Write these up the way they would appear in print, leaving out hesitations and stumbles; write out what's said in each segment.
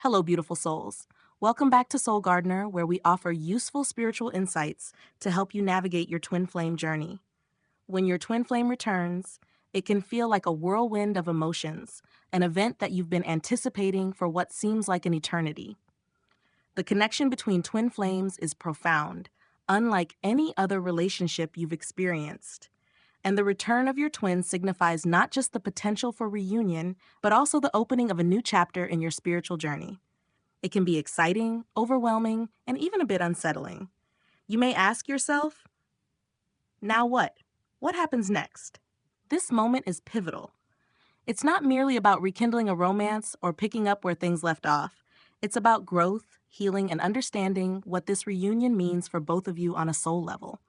Hello, beautiful souls. Welcome back to Soul Gardener, where we offer useful spiritual insights to help you navigate your twin flame journey. When your twin flame returns, it can feel like a whirlwind of emotions, an event that you've been anticipating for what seems like an eternity. The connection between twin flames is profound, unlike any other relationship you've experienced. And the return of your twin signifies not just the potential for reunion, but also the opening of a new chapter in your spiritual journey. It can be exciting, overwhelming, and even a bit unsettling. You may ask yourself, now what? What happens next? This moment is pivotal. It's not merely about rekindling a romance or picking up where things left off. It's about growth, healing, and understanding what this reunion means for both of you on a soul level.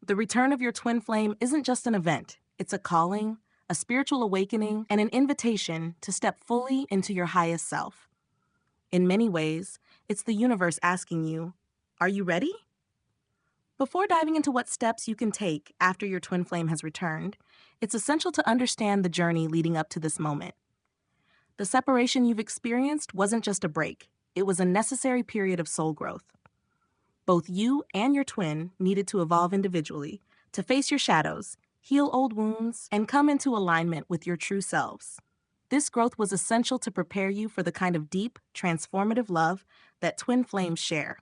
The return of your twin flame isn't just an event, it's a calling, a spiritual awakening, and an invitation to step fully into your highest self. In many ways, it's the universe asking you, are you ready? Before diving into what steps you can take after your twin flame has returned, it's essential to understand the journey leading up to this moment. The separation you've experienced wasn't just a break, it was a necessary period of soul growth. Both you and your twin needed to evolve individually, to face your shadows, heal old wounds, and come into alignment with your true selves. This growth was essential to prepare you for the kind of deep, transformative love that twin flames share.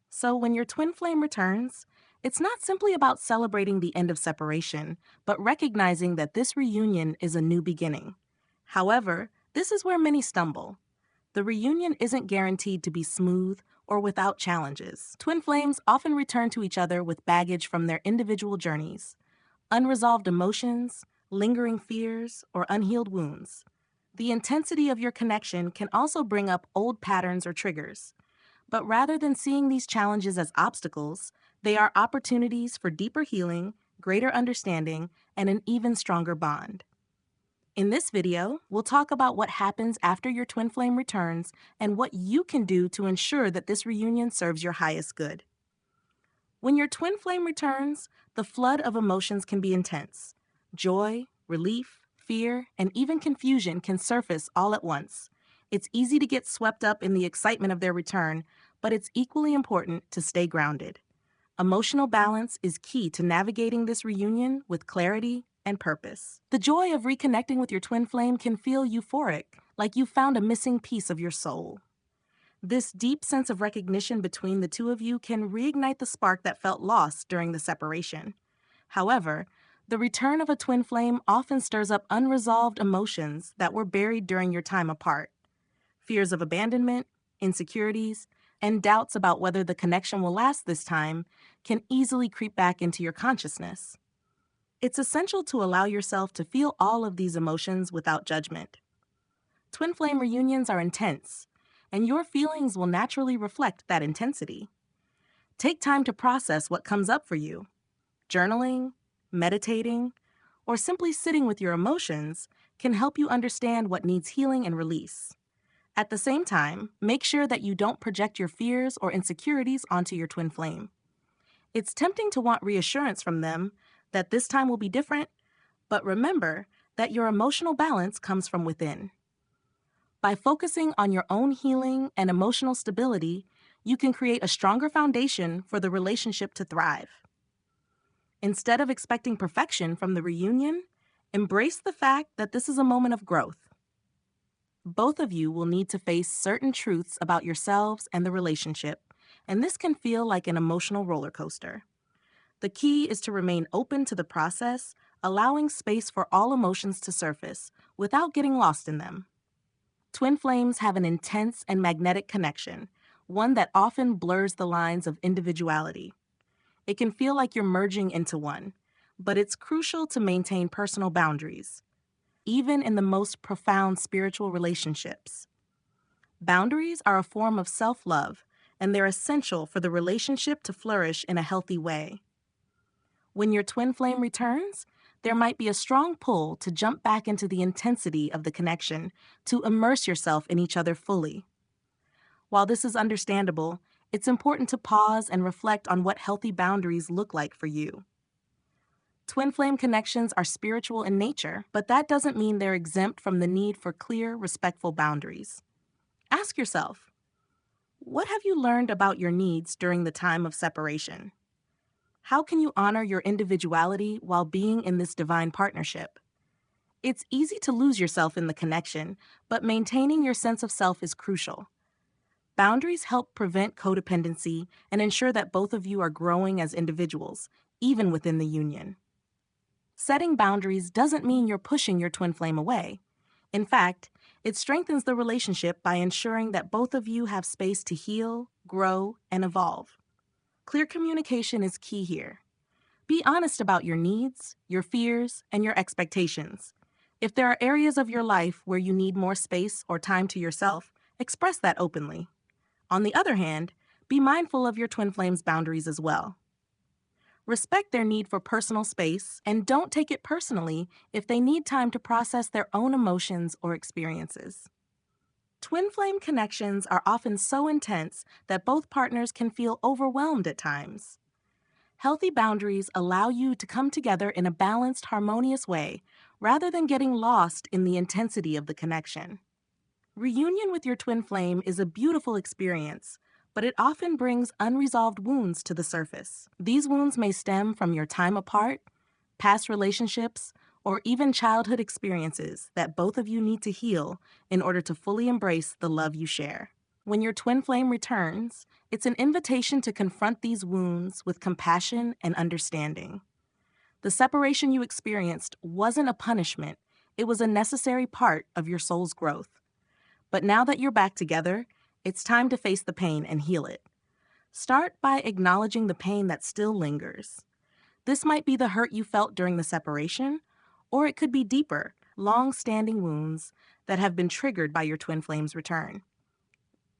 So when your twin flame returns, it's not simply about celebrating the end of separation, but recognizing that this reunion is a new beginning. However, this is where many stumble. The reunion isn't guaranteed to be smooth or without challenges. Twin flames often return to each other with baggage from their individual journeys, unresolved emotions, lingering fears, or unhealed wounds. The intensity of your connection can also bring up old patterns or triggers. But rather than seeing these challenges as obstacles, they are opportunities for deeper healing, greater understanding, and an even stronger bond. In this video, we'll talk about what happens after your twin flame returns and what you can do to ensure that this reunion serves your highest good. When your twin flame returns, the flood of emotions can be intense. Joy, relief, fear, and even confusion can surface all at once. It's easy to get swept up in the excitement of their return, but it's equally important to stay grounded. Emotional balance is key to navigating this reunion with clarity and purpose. The joy of reconnecting with your twin flame can feel euphoric, like you found a missing piece of your soul. This deep sense of recognition between the two of you can reignite the spark that felt lost during the separation. However, the return of a twin flame often stirs up unresolved emotions that were buried during your time apart. Fears of abandonment, insecurities, and doubts about whether the connection will last this time can easily creep back into your consciousness. It's essential to allow yourself to feel all of these emotions without judgment. Twin flame reunions are intense, and your feelings will naturally reflect that intensity. Take time to process what comes up for you. Journaling, meditating, or simply sitting with your emotions can help you understand what needs healing and release. At the same time, make sure that you don't project your fears or insecurities onto your twin flame. It's tempting to want reassurance from them that this time will be different, but remember that your emotional balance comes from within. By focusing on your own healing and emotional stability, you can create a stronger foundation for the relationship to thrive. Instead of expecting perfection from the reunion, embrace the fact that this is a moment of growth. Both of you will need to face certain truths about yourselves and the relationship, and this can feel like an emotional roller coaster. The key is to remain open to the process, allowing space for all emotions to surface without getting lost in them. Twin flames have an intense and magnetic connection, one that often blurs the lines of individuality. It can feel like you're merging into one, but it's crucial to maintain personal boundaries, even in the most profound spiritual relationships. Boundaries are a form of self-love, and they're essential for the relationship to flourish in a healthy way. When your twin flame returns, there might be a strong pull to jump back into the intensity of the connection, to immerse yourself in each other fully. While this is understandable, it's important to pause and reflect on what healthy boundaries look like for you. Twin flame connections are spiritual in nature, but that doesn't mean they're exempt from the need for clear, respectful boundaries. Ask yourself, what have you learned about your needs during the time of separation? How can you honor your individuality while being in this divine partnership? It's easy to lose yourself in the connection, but maintaining your sense of self is crucial. Boundaries help prevent codependency and ensure that both of you are growing as individuals, even within the union. Setting boundaries doesn't mean you're pushing your twin flame away. In fact, it strengthens the relationship by ensuring that both of you have space to heal, grow, and evolve. Clear communication is key here. Be honest about your needs, your fears, and your expectations. If there are areas of your life where you need more space or time to yourself, express that openly. On the other hand, be mindful of your twin flame's boundaries as well. Respect their need for personal space and don't take it personally if they need time to process their own emotions or experiences. Twin flame connections are often so intense that both partners can feel overwhelmed at times. Healthy boundaries allow you to come together in a balanced, harmonious way rather than getting lost in the intensity of the connection. Reunion with your twin flame is a beautiful experience, but it often brings unresolved wounds to the surface. These wounds may stem from your time apart, past relationships, or even childhood experiences that both of you need to heal in order to fully embrace the love you share. When your twin flame returns, it's an invitation to confront these wounds with compassion and understanding. The separation you experienced wasn't a punishment, it was a necessary part of your soul's growth. But now that you're back together, it's time to face the pain and heal it. Start by acknowledging the pain that still lingers. This might be the hurt you felt during the separation, or it could be deeper, long-standing wounds that have been triggered by your twin flame's return.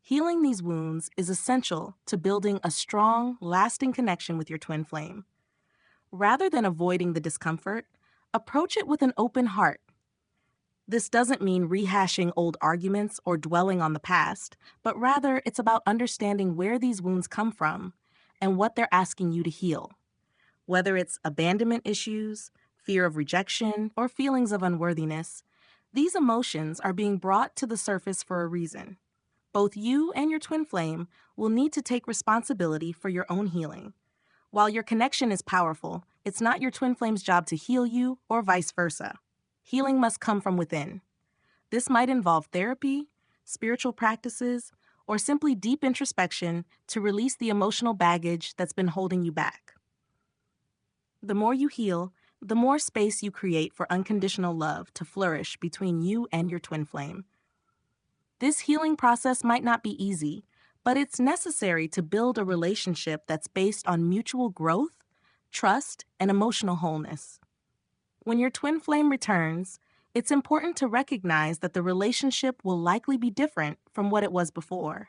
Healing these wounds is essential to building a strong, lasting connection with your twin flame. Rather than avoiding the discomfort, approach it with an open heart. This doesn't mean rehashing old arguments or dwelling on the past, but rather it's about understanding where these wounds come from and what they're asking you to heal. Whether it's abandonment issues, fear of rejection, or feelings of unworthiness, these emotions are being brought to the surface for a reason. Both you and your twin flame will need to take responsibility for your own healing. While your connection is powerful, it's not your twin flame's job to heal you or vice versa. Healing must come from within. This might involve therapy, spiritual practices, or simply deep introspection to release the emotional baggage that's been holding you back. The more you heal, the more space you create for unconditional love to flourish between you and your twin flame. This healing process might not be easy, but it's necessary to build a relationship that's based on mutual growth, trust, and emotional wholeness. When your twin flame returns, it's important to recognize that the relationship will likely be different from what it was before.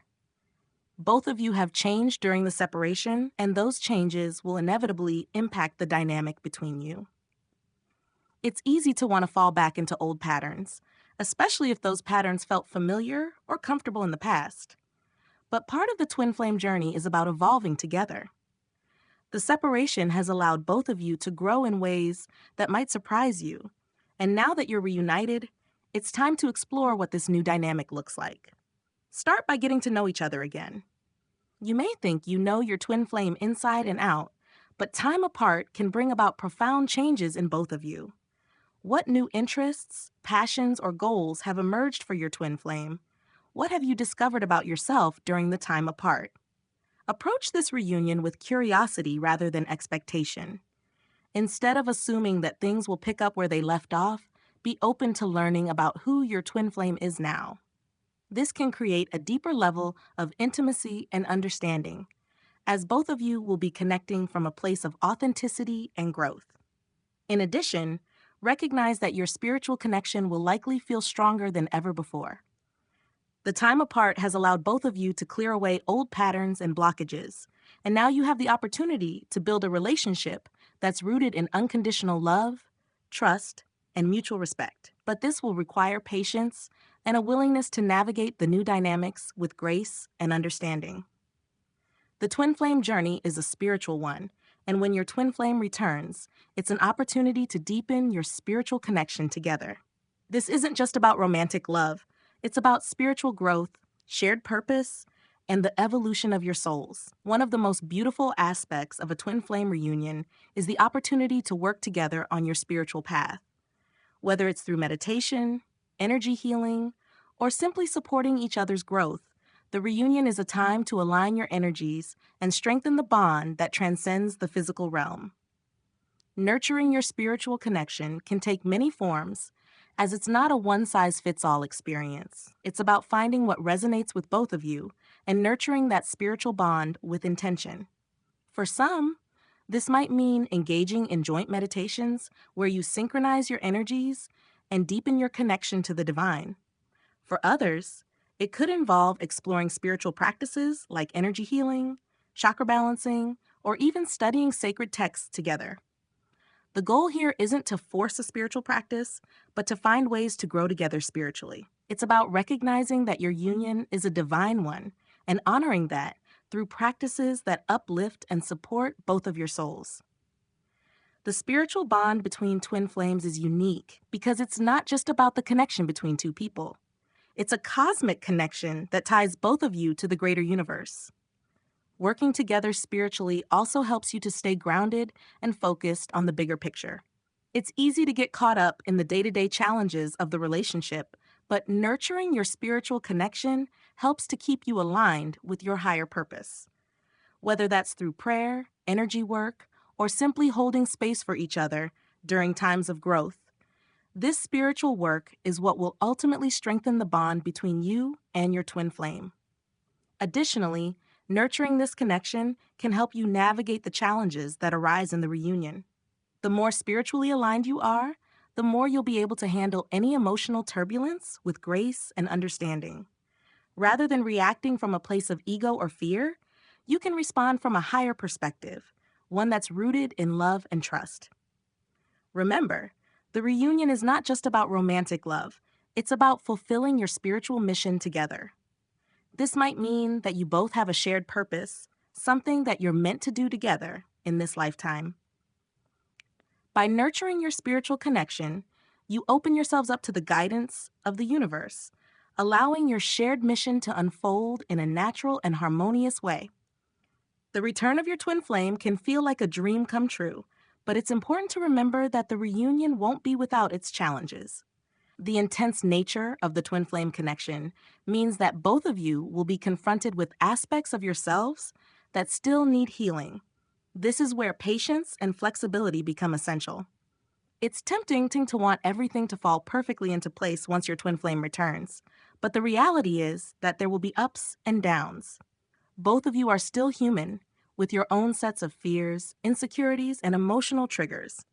Both of you have changed during the separation, and those changes will inevitably impact the dynamic between you. It's easy to want to fall back into old patterns, especially if those patterns felt familiar or comfortable in the past. But part of the twin flame journey is about evolving together. The separation has allowed both of you to grow in ways that might surprise you, and now that you're reunited, it's time to explore what this new dynamic looks like. Start by getting to know each other again. You may think you know your twin flame inside and out, but time apart can bring about profound changes in both of you. What new interests, passions, or goals have emerged for your twin flame? What have you discovered about yourself during the time apart? Approach this reunion with curiosity rather than expectation. Instead of assuming that things will pick up where they left off, be open to learning about who your twin flame is now. This can create a deeper level of intimacy and understanding, as both of you will be connecting from a place of authenticity and growth. In addition, recognize that your spiritual connection will likely feel stronger than ever before. The time apart has allowed both of you to clear away old patterns and blockages, and now you have the opportunity to build a relationship that's rooted in unconditional love, trust, and mutual respect. But this will require patience and a willingness to navigate the new dynamics with grace and understanding. The twin flame journey is a spiritual one, and when your twin flame returns, it's an opportunity to deepen your spiritual connection together. This isn't just about romantic love. It's about spiritual growth, shared purpose, and the evolution of your souls. One of the most beautiful aspects of a twin flame reunion is the opportunity to work together on your spiritual path. Whether it's through meditation, energy healing, or simply supporting each other's growth, the reunion is a time to align your energies and strengthen the bond that transcends the physical realm. Nurturing your spiritual connection can take many forms, as it's not a one-size-fits-all experience. It's about finding what resonates with both of you and nurturing that spiritual bond with intention. For some, this might mean engaging in joint meditations where you synchronize your energies and deepen your connection to the divine. For others, it could involve exploring spiritual practices like energy healing, chakra balancing, or even studying sacred texts together. The goal here isn't to force a spiritual practice, but to find ways to grow together spiritually. It's about recognizing that your union is a divine one and honoring that through practices that uplift and support both of your souls. The spiritual bond between twin flames is unique because it's not just about the connection between two people. It's a cosmic connection that ties both of you to the greater universe. Working together spiritually also helps you to stay grounded and focused on the bigger picture. It's easy to get caught up in the day-to-day challenges of the relationship, but nurturing your spiritual connection helps to keep you aligned with your higher purpose. Whether that's through prayer, energy work, or simply holding space for each other during times of growth, this spiritual work is what will ultimately strengthen the bond between you and your twin flame. Additionally, nurturing this connection can help you navigate the challenges that arise in the reunion. The more spiritually aligned you are, the more you'll be able to handle any emotional turbulence with grace and understanding. Rather than reacting from a place of ego or fear, you can respond from a higher perspective, one that's rooted in love and trust. Remember, the reunion is not just about romantic love, it's about fulfilling your spiritual mission together. This might mean that you both have a shared purpose, something that you're meant to do together in this lifetime. By nurturing your spiritual connection, you open yourselves up to the guidance of the universe, allowing your shared mission to unfold in a natural and harmonious way. The return of your twin flame can feel like a dream come true, but it's important to remember that the reunion won't be without its challenges. The intense nature of the twin flame connection means that both of you will be confronted with aspects of yourselves that still need healing. This is where patience and flexibility become essential. It's tempting to want everything to fall perfectly into place once your twin flame returns, but the reality is that there will be ups and downs. Both of you are still human, with your own sets of fears, insecurities, and emotional triggers.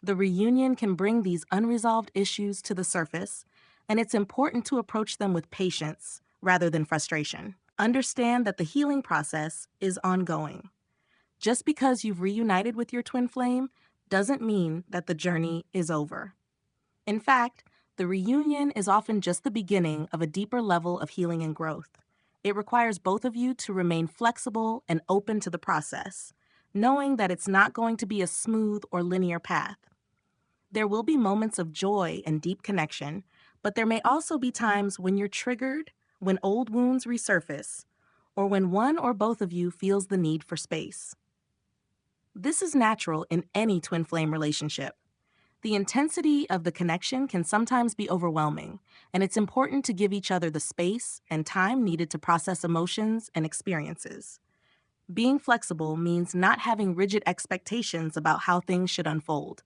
The reunion can bring these unresolved issues to the surface, and it's important to approach them with patience rather than frustration. Understand that the healing process is ongoing. Just because you've reunited with your twin flame doesn't mean that the journey is over. In fact, the reunion is often just the beginning of a deeper level of healing and growth. It requires both of you to remain flexible and open to the process, knowing that it's not going to be a smooth or linear path. There will be moments of joy and deep connection, but there may also be times when you're triggered, when old wounds resurface, or when one or both of you feels the need for space. This is natural in any twin flame relationship. The intensity of the connection can sometimes be overwhelming, and it's important to give each other the space and time needed to process emotions and experiences. Being flexible means not having rigid expectations about how things should unfold.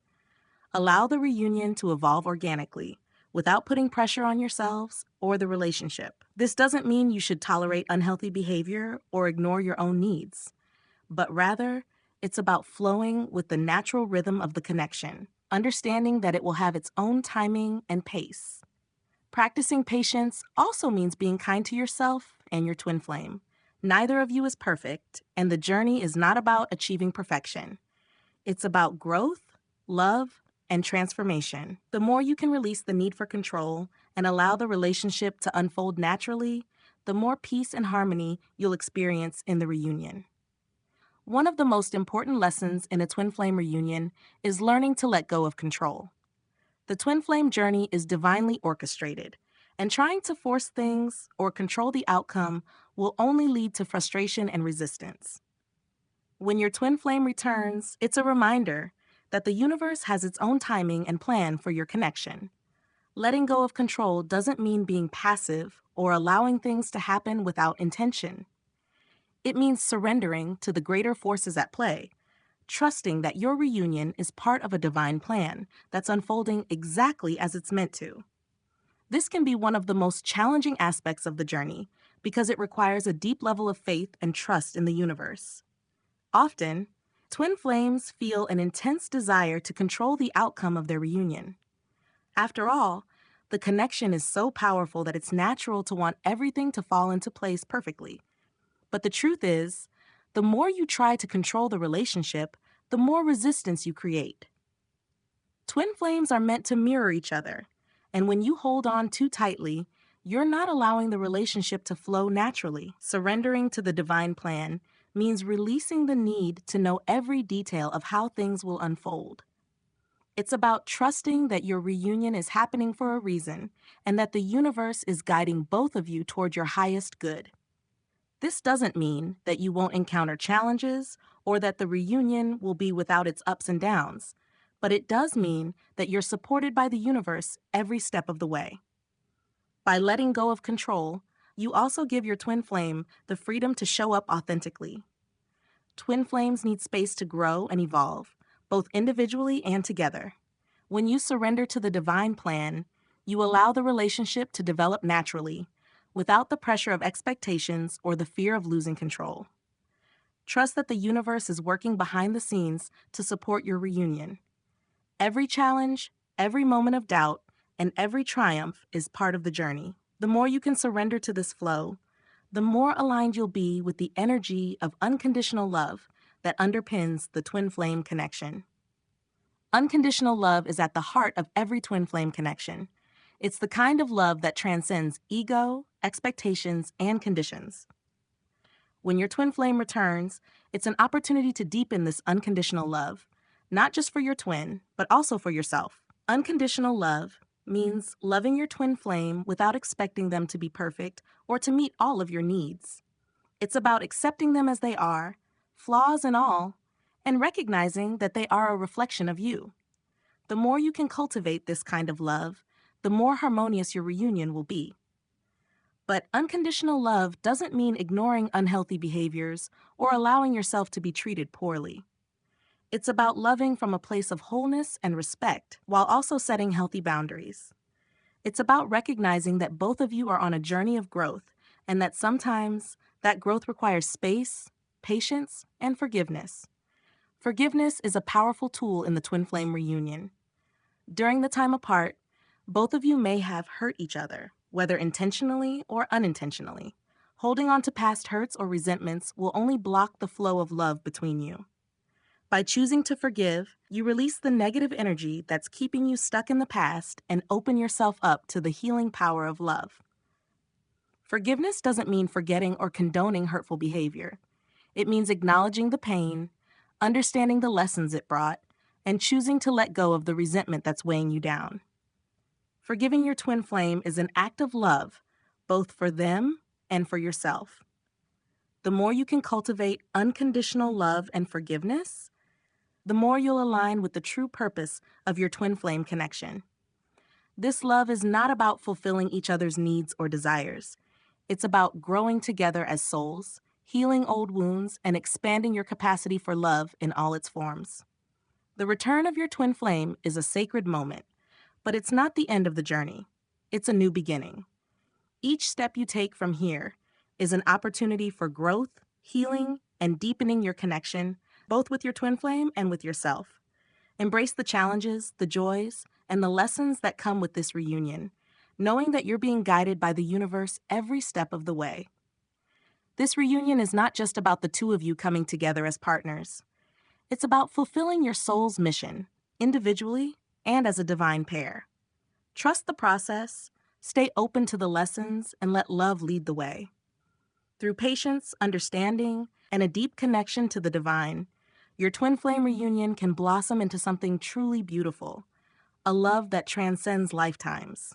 Allow the reunion to evolve organically, without putting pressure on yourselves or the relationship. This doesn't mean you should tolerate unhealthy behavior or ignore your own needs, but rather, it's about flowing with the natural rhythm of the connection, understanding that it will have its own timing and pace. Practicing patience also means being kind to yourself and your twin flame. Neither of you is perfect, and the journey is not about achieving perfection. It's about growth, love, and transformation. The more you can release the need for control and allow the relationship to unfold naturally, the more peace and harmony you'll experience in the reunion. One of the most important lessons in a twin flame reunion is learning to let go of control. The twin flame journey is divinely orchestrated, And trying to force things or control the outcome will only lead to frustration and resistance. When your twin flame returns, it's a reminder that the universe has its own timing and plan for your connection. Letting go of control doesn't mean being passive or allowing things to happen without intention. It means surrendering to the greater forces at play, trusting that your reunion is part of a divine plan that's unfolding exactly as it's meant to. This can be one of the most challenging aspects of the journey because it requires a deep level of faith and trust in the universe. Often, twin flames feel an intense desire to control the outcome of their reunion. After all, the connection is so powerful that it's natural to want everything to fall into place perfectly. But the truth is, the more you try to control the relationship, the more resistance you create. Twin flames are meant to mirror each other, and when you hold on too tightly, you're not allowing the relationship to flow naturally. Surrendering to the divine plan means releasing the need to know every detail of how things will unfold. It's about trusting that your reunion is happening for a reason and that the universe is guiding both of you toward your highest good. This doesn't mean that you won't encounter challenges or that the reunion will be without its ups and downs, but it does mean that you're supported by the universe every step of the way. By letting go of control, you also give your twin flame the freedom to show up authentically. Twin flames need space to grow and evolve, both individually and together. When you surrender to the divine plan, you allow the relationship to develop naturally, without the pressure of expectations or the fear of losing control. Trust that the universe is working behind the scenes to support your reunion. Every challenge, every moment of doubt, and every triumph is part of the journey. The more you can surrender to this flow, the more aligned you'll be with the energy of unconditional love that underpins the twin flame connection. Unconditional love is at the heart of every twin flame connection. It's the kind of love that transcends ego, expectations, and conditions. When your twin flame returns, it's an opportunity to deepen this unconditional love, not just for your twin, but also for yourself. Unconditional love means loving your twin flame without expecting them to be perfect or to meet all of your needs. It's about accepting them as they are, flaws and all, and recognizing that they are a reflection of you. The more you can cultivate this kind of love, the more harmonious your reunion will be. But unconditional love doesn't mean ignoring unhealthy behaviors or allowing yourself to be treated poorly. It's about loving from a place of wholeness and respect while also setting healthy boundaries. It's about recognizing that both of you are on a journey of growth and that sometimes that growth requires space, patience, and forgiveness. Forgiveness is a powerful tool in the twin flame reunion. During the time apart, both of you may have hurt each other, whether intentionally or unintentionally. Holding on to past hurts or resentments will only block the flow of love between you. By choosing to forgive, you release the negative energy that's keeping you stuck in the past and open yourself up to the healing power of love. Forgiveness doesn't mean forgetting or condoning hurtful behavior. It means acknowledging the pain, understanding the lessons it brought, and choosing to let go of the resentment that's weighing you down. Forgiving your twin flame is an act of love, both for them and for yourself. The more you can cultivate unconditional love and forgiveness, the more you'll align with the true purpose of your twin flame connection. This love is not about fulfilling each other's needs or desires. It's about growing together as souls, healing old wounds, and expanding your capacity for love in all its forms. The return of your twin flame is a sacred moment, but it's not the end of the journey. It's a new beginning. Each step you take from here is an opportunity for growth, healing, and deepening your connection, both with your twin flame and with yourself. Embrace the challenges, the joys, and the lessons that come with this reunion, knowing that you're being guided by the universe every step of the way. This reunion is not just about the two of you coming together as partners. It's about fulfilling your soul's mission, individually and as a divine pair. Trust the process, stay open to the lessons, and let love lead the way. Through patience, understanding, and a deep connection to the divine, your twin flame reunion can blossom into something truly beautiful, a love that transcends lifetimes.